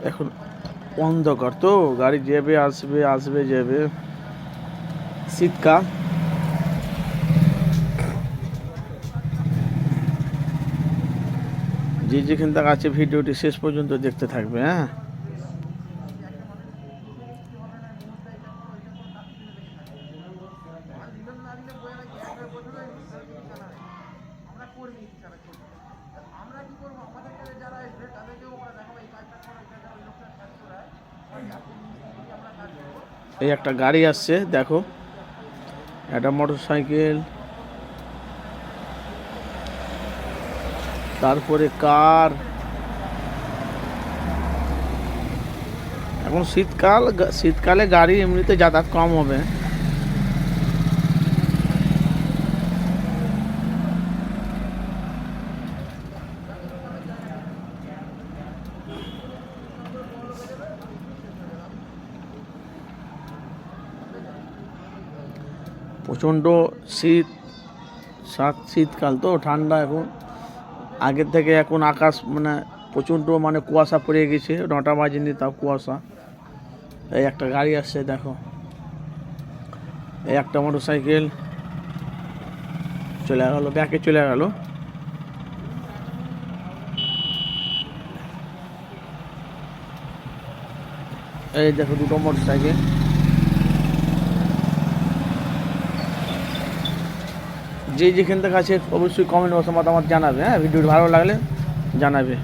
এখন অন্ধকার তো, গাড়ি যাবে আসবে আসবে যাবে, শীতকাল। যে যেখান থেকে আছে ভিডিওটি শেষ পর্যন্ত দেখতে থাকবে। হ্যাঁ, এই একটা গাড়ি আসছে দেখো, একটা মোটর সাইকেল, তারপরে কার। এখন শীতকাল, শীতকালে গাড়ি এমনিতে যাতায়াত কম হবে। প্রচণ্ড শীত, শীতকাল তো, ঠান্ডা এখন আগের থেকে। এখন আকাশ মানে প্রচণ্ড মানে কুয়াশা পড়ে গেছে, 9টা বাজেনি তাও কুয়াশা। এই একটা গাড়ি আসছে দেখো, এই একটা মোটর সাইকেল চলে গেল, ব্যাকে চলে গেল। এই দেখো দুটো মোটর সাইকেল। যে যেখান থেকে আছে অবশ্যই কমেন্ট বক্সে মতামত জানাবে। হ্যাঁ, ভিডিওটি ভালো লাগলে জানাবে।